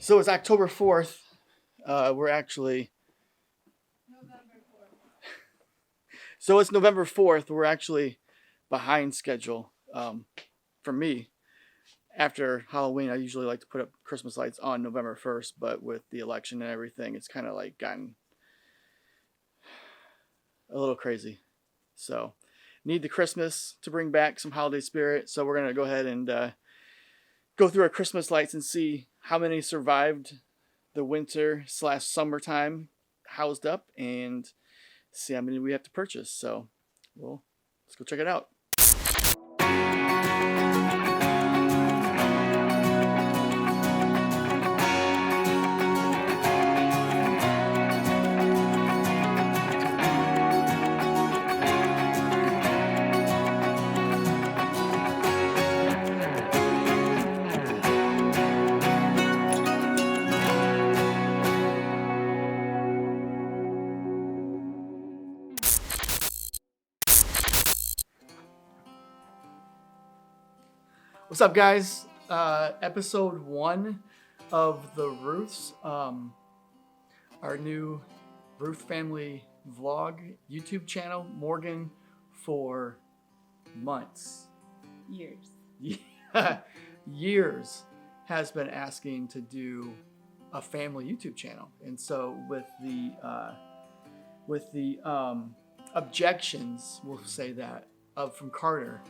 So it's October 4th. We're actually... November 4th. So it's November 4th. We're actually behind schedule for me. After Halloween, I usually like to put up Christmas lights on November 1st, but with the election and everything, it's kind of like gotten a little crazy. So need the Christmas to bring back some holiday spirit. So we're going to go ahead and go through our Christmas lights and see how many survived the winter/summertime housed up and see how many we have to purchase. So let's go check it out. What's up, guys? Episode 1 of the Ruths, our new Ruth Family vlog YouTube channel. Morgan, for months, years, has been asking to do a family YouTube channel, and so with the objections, we'll say that, from Carter.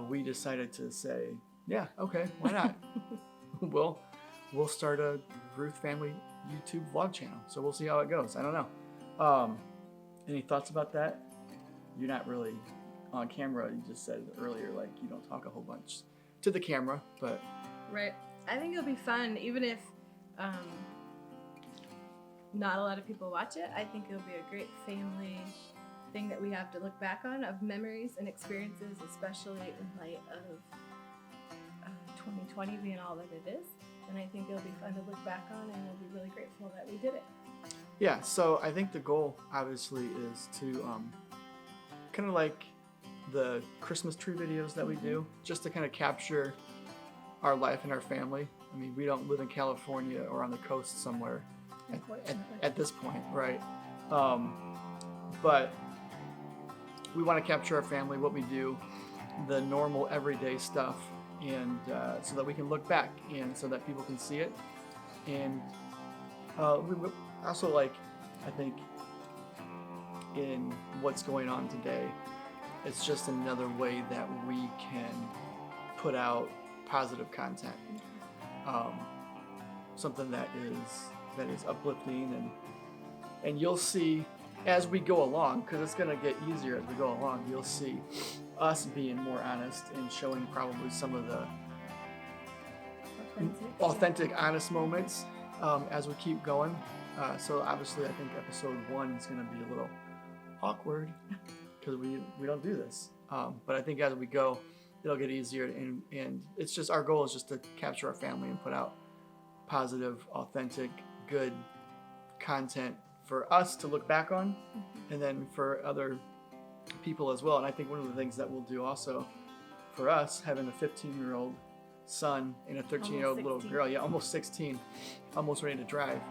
We decided to say, yeah, okay, why not? We'll start a Ruth Family YouTube vlog channel. So we'll see how it goes. I don't know. Any thoughts about that? You're not really on camera. You just said earlier, like, you don't talk a whole bunch to the camera, but... Right. I think it'll be fun, even if not a lot of people watch it. I think it'll be a great family thing that we have to look back on, of memories and experiences, especially in light of 2020 being all that it is. And I think it'll be fun to look back on, and we'll be really grateful that we did it. Yeah, so I think the goal, obviously, is to kind of like the Christmas tree videos that we do, just to kind of capture our life and our family. I mean, we don't live in California or on the coast somewhere at this point, right? But we want to capture our family, what we do, the normal everyday stuff, and so that we can look back and so that people can see it. And we also, like, I think in what's going on today, it's just another way that we can put out positive content, something that is uplifting, and you'll see as we go along, because it's going to get easier as we go along. You'll see us being more honest and showing probably some of the authentic, honest moments as we keep going. So obviously, I think episode 1 is going to be a little awkward because we don't do this. But I think as we go, it'll get easier. And it's just, our goal is just to capture our family and put out positive, authentic, good content for us to look back on, and then for other people as well. And I think one of the things that we'll do also for us, having a 15-year-old son and a 13-year-old little girl, almost 16, almost ready to drive,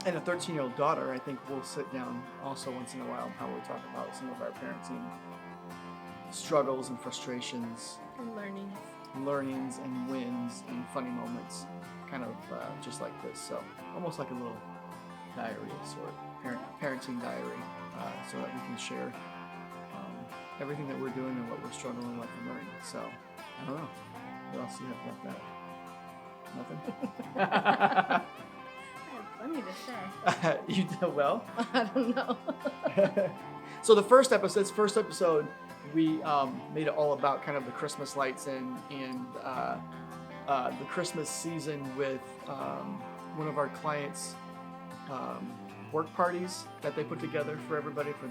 and a 13-year-old daughter, I think we'll sit down also once in a while and probably talk about some of our parenting struggles and frustrations, and learnings and wins and funny moments, kind of just like this. So almost like a little diary of sort, parenting diary, so that we can share everything that we're doing and what we're struggling with and learning. So I don't know. What else do you have about that? Nothing? I have plenty to say. You did well? I don't know. So the first episode, we made it all about kind of the Christmas lights and the Christmas season with one of our clients' work parties that they put together for everybody, for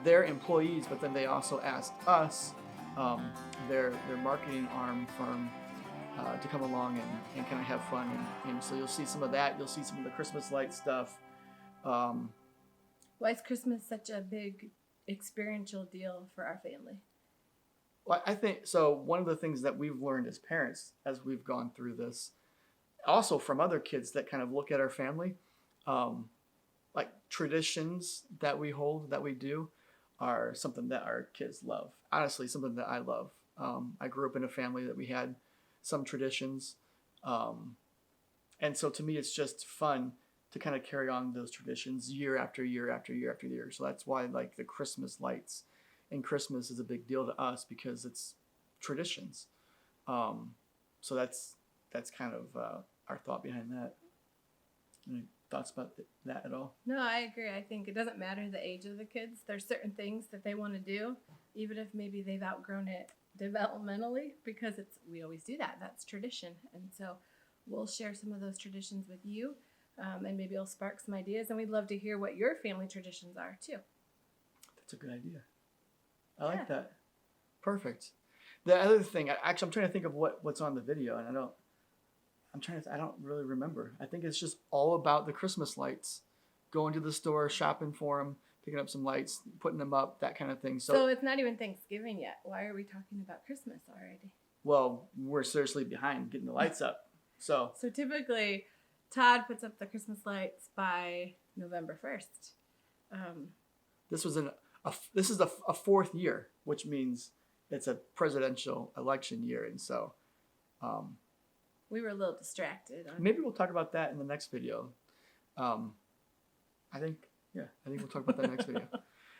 their employees. But then they also asked us, their marketing arm firm, to come along and kind of have fun. And so you'll see some of that. You'll see some of the Christmas light stuff. Why is Christmas such a big experiential deal for our family? Well, I think so. One of the things that we've learned as parents as we've gone through this, also from other kids that kind of look at our family, um, like traditions that we hold, that we do, are something that our kids love. Honestly, something that I love. I grew up in a family that we had some traditions. Um, and so to me, it's just fun to kind of carry on those traditions year after year after year after year. So that's why like the Christmas lights and Christmas is a big deal to us because it's traditions. Um, so that's kind of our thought behind that. Any thoughts about that at all? No, I agree. I think it doesn't matter the age of the kids. There's certain things that they want to do, even if maybe they've outgrown it developmentally, because we always do that. That's tradition. And so we'll share some of those traditions with you, and maybe it'll spark some ideas. And we'd love to hear what your family traditions are too. That's a good idea. I like that. Perfect. The other thing, I'm trying to think of what's on the video, and I don't really remember. I think it's just all about the Christmas lights, going to the store, shopping for them, picking up some lights, putting them up, that kind of thing. So it's not even Thanksgiving yet. Why are we talking about Christmas already? Well, we're seriously behind getting the lights up. So typically, Todd puts up the Christmas lights by November 1st. This is a fourth year, which means it's a presidential election year, and so we were a little distracted. Maybe we'll talk about that in the next video. I think we'll talk about that next video.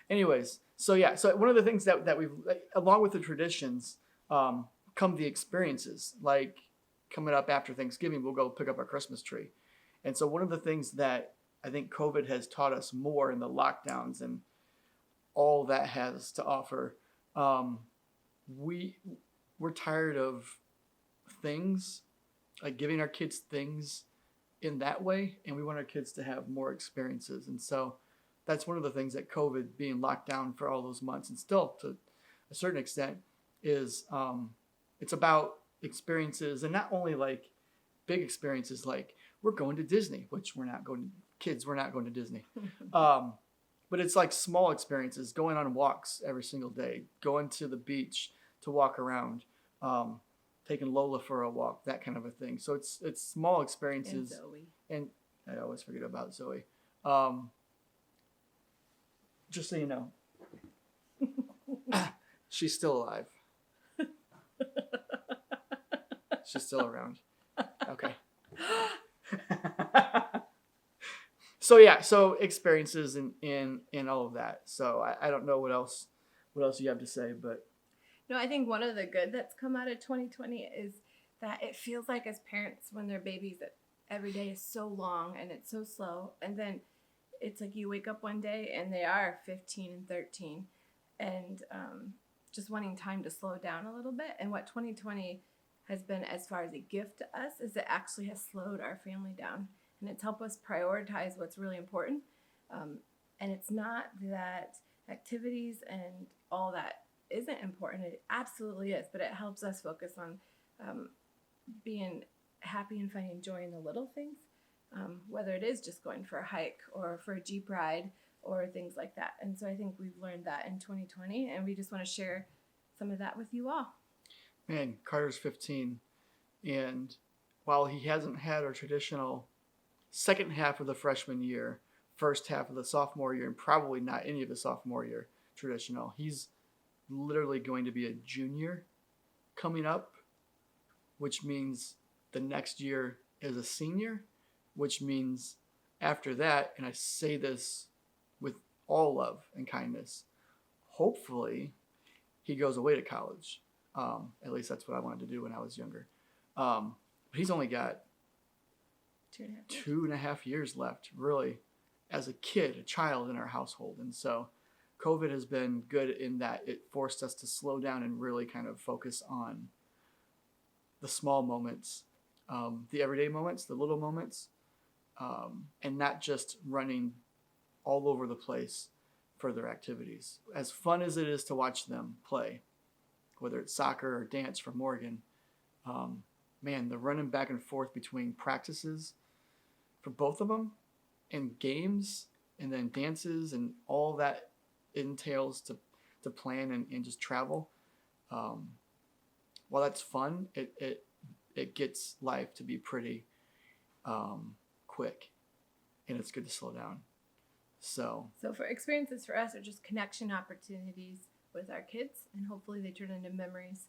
Anyways, so one of the things that we've, along with the traditions, come the experiences. Like coming up after Thanksgiving, we'll go pick up our Christmas tree. And so one of the things that I think COVID has taught us more in the lockdowns and all that has to offer, we're tired of things, like giving our kids things in that way, and we want our kids to have more experiences. And so that's one of the things that COVID, being locked down for all those months, and still to a certain extent, is it's about experiences, and not only like big experiences like we're going to Disney, which we're not going to Disney. But it's like small experiences, going on walks every single day, going to the beach to walk around, taking Lola for a walk, that kind of a thing. So it's small experiences. And Zoe. And I always forget about Zoe. Just so you know, she's still alive. She's still around. Okay. So experiences in all of that. So I don't know what else you have to say, but no, I think one of the good that's come out of 2020 is that it feels like as parents when they're babies that every day is so long and it's so slow, and then it's like you wake up one day and they are 15 and 13 and just wanting time to slow down a little bit. And what 2020 has been as far as a gift to us is it actually has slowed our family down, and it's helped us prioritize what's really important. And it's not that activities and all that isn't important. It absolutely is, but it helps us focus on being happy and finding joy in the little things, whether it is just going for a hike or for a Jeep ride or things like that. And so I think we've learned that in 2020, and we just want to share some of that with you all. Man, Carter's 15, and while he hasn't had a traditional second half of the freshman year, first half of the sophomore year, and probably not any of the sophomore year traditional, he's literally going to be a junior coming up, which means the next year is a senior, which means after that, and I say this with all love and kindness, hopefully he goes away to college. At least that's what I wanted to do when I was younger. But he's only got 2.5 years left, really, as a kid, a child in our household. And so COVID has been good in that it forced us to slow down and really kind of focus on the small moments, the everyday moments, the little moments, and not just running all over the place for their activities. As fun as it is to watch them play, whether it's soccer or dance for Morgan, man, the running back and forth between practices for both of them and games and then dances and all that entails to plan and just travel. while that's fun, it gets life to be pretty quick, and it's good to slow down. So for experiences for us are just connection opportunities with our kids, and hopefully they turn into memories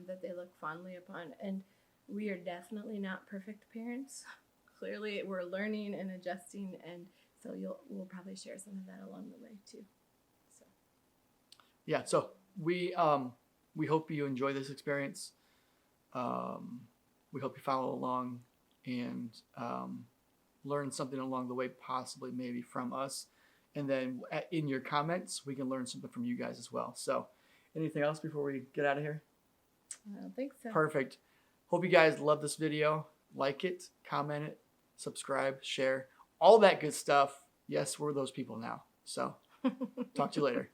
that they look fondly upon. And we are definitely not perfect parents. Clearly, we're learning and adjusting, and so we'll probably share some of that along the way too. So yeah, so we hope you enjoy this experience. We hope you follow along and learn something along the way, possibly maybe from us. And then in your comments, we can learn something from you guys as well. So anything else before we get out of here? I don't think so. Perfect. Hope you guys love this video. Like it, comment it, subscribe, share, all that good stuff. Yes, we're those people now. So talk to you later.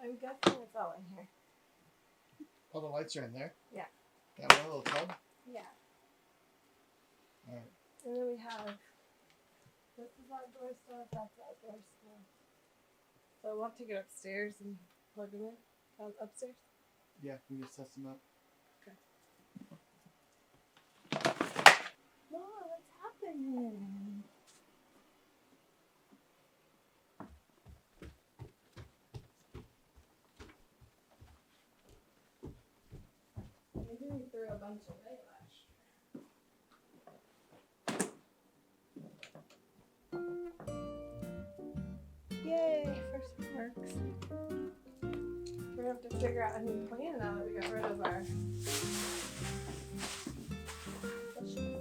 I'm guessing it's all in here. All the lights are in there? Yeah. Got one little tub? Yeah. All right. And then we have, this is outdoor stuff, that's outdoor stuff. So we'll have to get upstairs and plug them in. Upstairs? Yeah, we just test them up. Mom, what's happening? Maybe we threw a bunch away last year. Yay, first one works. We're gonna have to figure out a new plan now that we got rid of our bushes.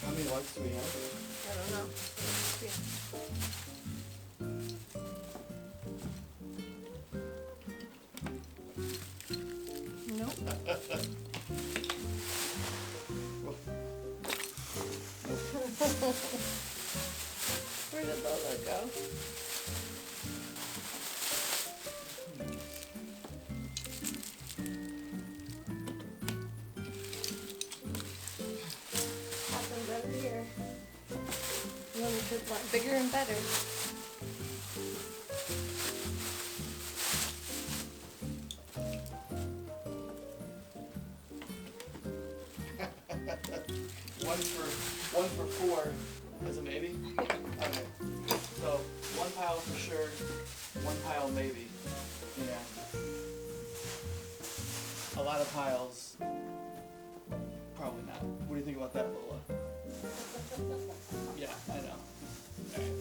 How many lights do we have? I don't know. Nope. Where did Lola go? Happens every year. And then the kids want bigger and better. One for four is a maybe? Okay. So one pile for sure, one pile maybe. Yeah. A lot of piles. Probably not. What do you think about that, Lola? Yeah, I know. All right.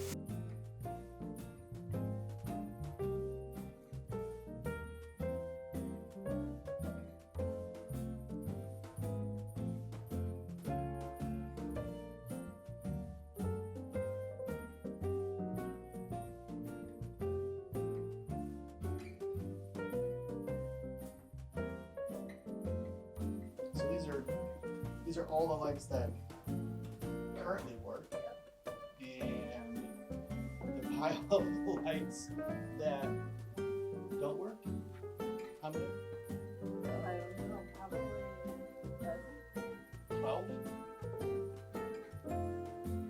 So these are all the lights that currently work, and the pile of lights that don't work. How many? I don't know, probably 12?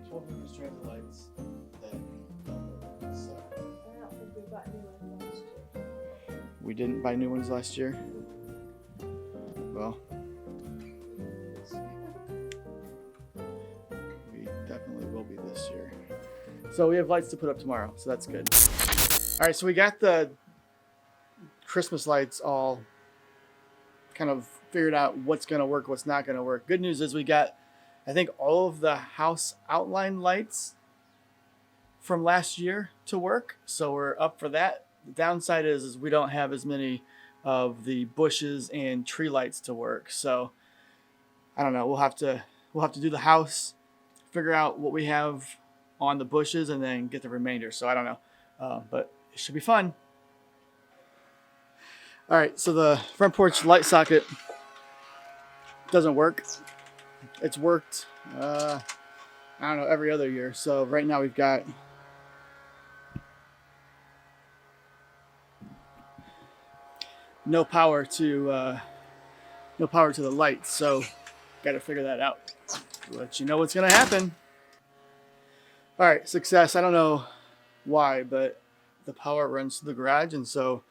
12 different strands of lights that don't work. So I don't think we got new ones last year. we didn't buy new ones last year. Well, we definitely will be this year. So we have lights to put up tomorrow, so that's good. All right, so we got the Christmas lights all kind of figured out what's going to work, what's not going to work. Good news is we got, I think, all of the house outline lights from last year to work, so we're up for that. The downside is we don't have as many of the bushes and tree lights to work. So I don't know. We'll have to do the house, figure out what we have on the bushes, and then get the remainder. So I don't know, but it should be fun. All right. So the front porch light socket doesn't work. It's worked, I don't know, every other year. So right now we've got no power to the lights, so got to figure that out. let you know what's gonna happen. All right, success. I don't know why, but the power runs to the garage, and so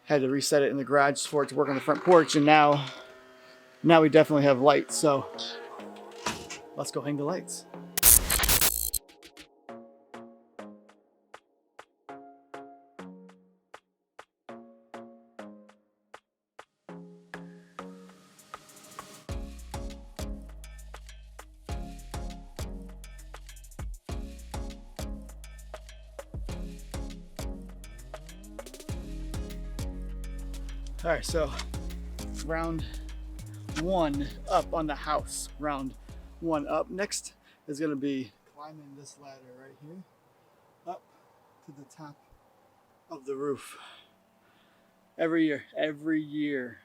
had to reset it in the garage for it to work on the front porch, and now we definitely have lights. So let's go hang the lights. All right, so round one up on the house. Round one up. Next is gonna be climbing this ladder right here up to the top of the roof. Every year,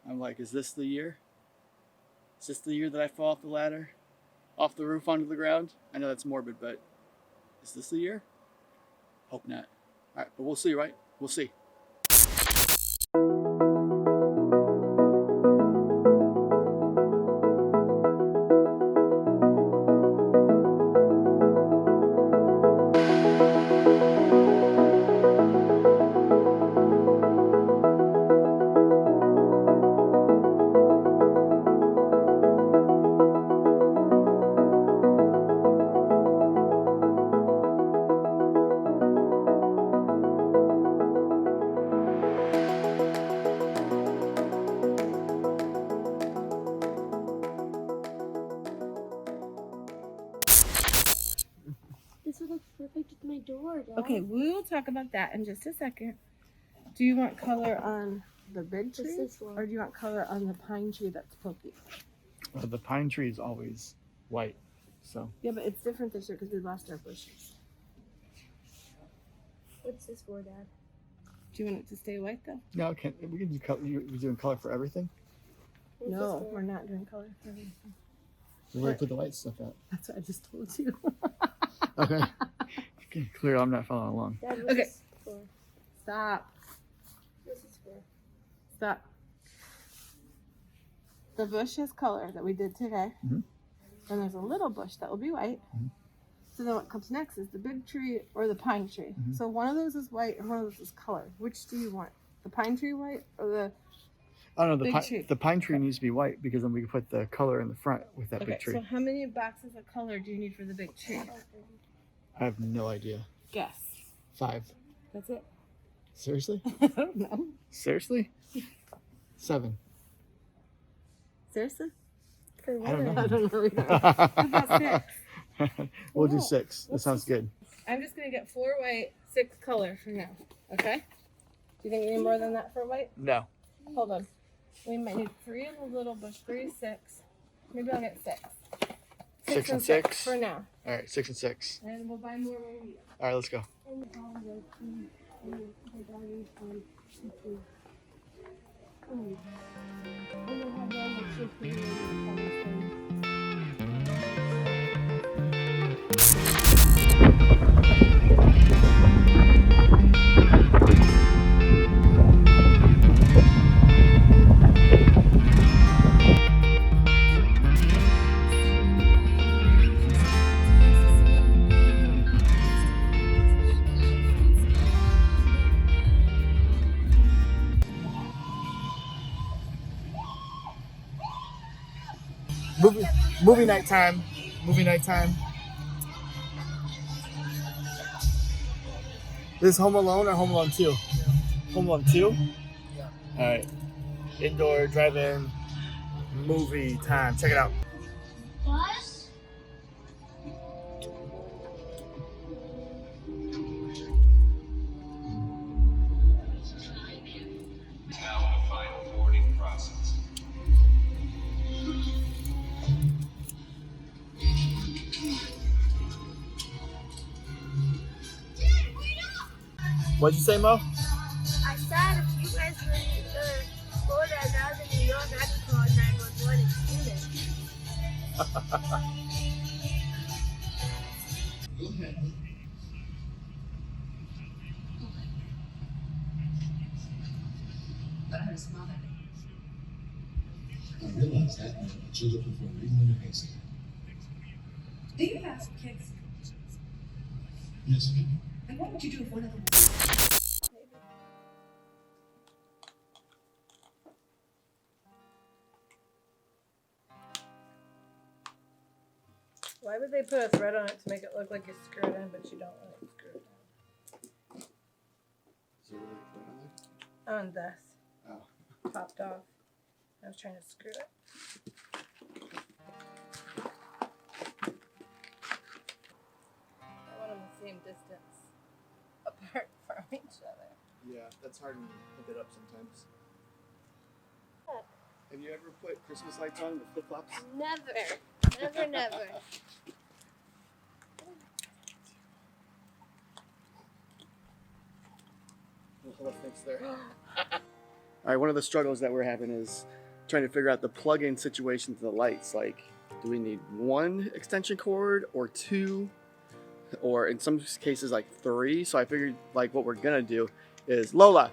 I'm like, is this the year? Is this the year that I fall off the ladder, off the roof onto the ground? I know that's morbid, but is this the year? Hope not. All right, but we'll see, right? We'll see. Okay, we'll talk about that in just a second. Do you want color on the big tree, or do you want color on the pine tree that's pokey? The pine tree is always white, so. Yeah, but it's different this year because we lost our bushes. What's this for, Dad? Do you want it to stay white though? No, we can do color. You're doing color for everything? No, we're not doing color for everything. Where put the white stuff at? That's what I just told you. Okay. Okay, clear. I'm not following along. Dad, what's Okay. this for? Stop. What's this for? Stop. The bush has color that we did today. Mhm. And there's a little bush that will be white. Mhm. So then what comes next is the big tree or the pine tree. Mhm. So one of those is white and one of those is color. Which do you want? The pine tree white or the... Oh no, Big tree. the pine tree needs to be white because then we can put the color in the front with that Okay, big tree. so how many boxes of color do you need for the big tree? I have no idea. Guess. 5. That's it. Seriously? I don't know. Seriously? 7. Seriously? For I don't know. I don't know either. How about 6? We'll do Yeah. 6. That sounds good. I'm just going to get 4 white, 6 color for now. Okay? Do you think you need more than that for white? No. Hold on. We might need 3 in the little bush. 3, 6. Maybe I'll get 6. 6 and 6 6? for now. All right, 6 and 6. And we'll buy more when we need them. All right, let's go. Movie night time. Movie night time. This is Home Alone or Home Alone 2? Home Alone 2? Yeah. All right. Indoor drive-in movie time. Check it out. What? Now in the final boarding process. What'd you say, Mo? I said if you guys were in Florida and I was in New York, I could call 911 and steal it. I realize does that mean that you're looking for a needle in a haystack? Do you have kids? Yes, ma'am. And what would you do if one of them was? Why would they put a thread on it to make it look like you screw it in, but you don't want it screwed Is there really a thread on there? in? On this. Oh. Popped off. I was trying to screw it. I want them the same distance apart from each other. Yeah, that's hard to pick it up sometimes. Have you ever put Christmas lights on with flip flops? Never. Never, never. Thanks there. All right, one of the struggles that we're having is trying to figure out the plug-in situation to the lights. Like, do we need one extension cord or two, or in some cases like three? So I figured like what we're gonna do is Lola,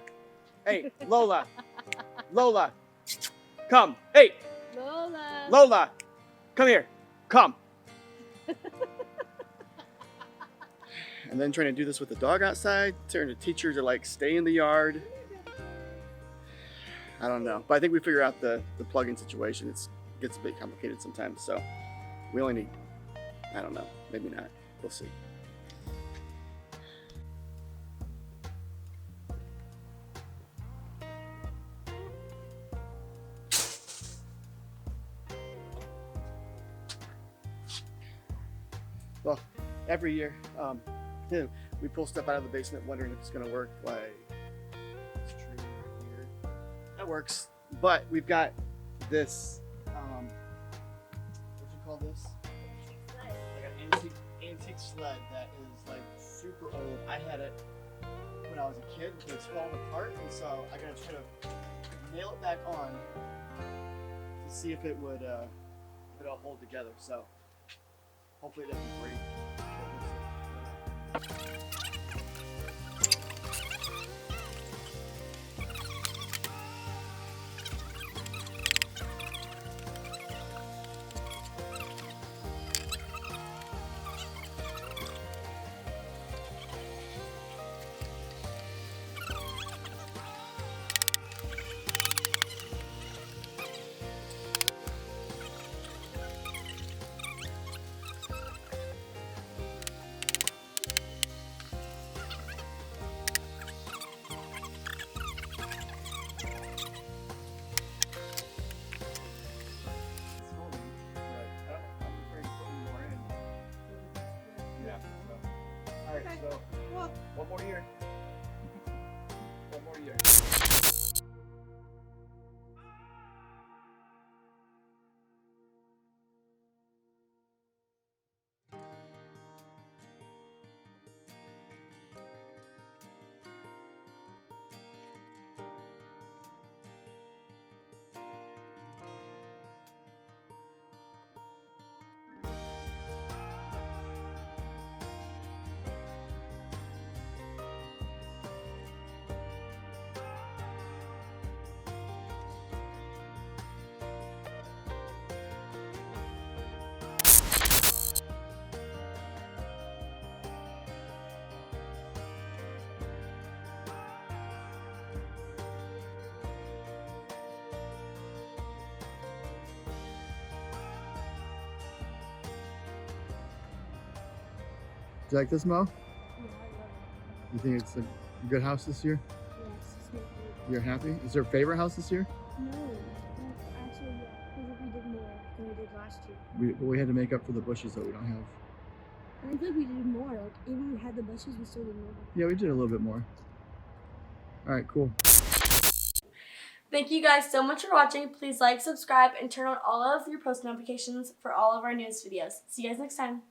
hey Lola, Lola, come, hey Lola. Lola, come here, come. And then trying to do this with the dog outside, turn the teacher to like stay in the yard. I don't know, but I think we figure out the plug-in situation. It gets a bit complicated sometimes, so we only need, I don't know, maybe not. We'll see. Well, every year, we pull stuff out of the basement wondering if it's going to work. Like, it's true right here. That works. But we've got this, what do you call this? Like an antique sled that is like super old. I had it when I was a kid, but it's falling apart. And so I got to try to nail it back on to see if it would, if it'll hold together. So hopefully it doesn't break. Alright, so one more year. One more year. Do you like this, Mo? Yeah, I love You think it's a good house this year? it. Yes, it's my favorite. You're happy? Is there a favorite house this year? No, actually, yeah, because if we did more than we did last year. We had to make up for the bushes that we don't have. And I think we did more. Like, even we had the bushes, we still did more. Yeah, we did a little bit more. All right, cool. Thank you guys so much for watching. Please like, subscribe, and turn on all of your post notifications for all of our newest videos. See you guys next time.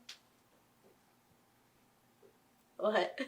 What?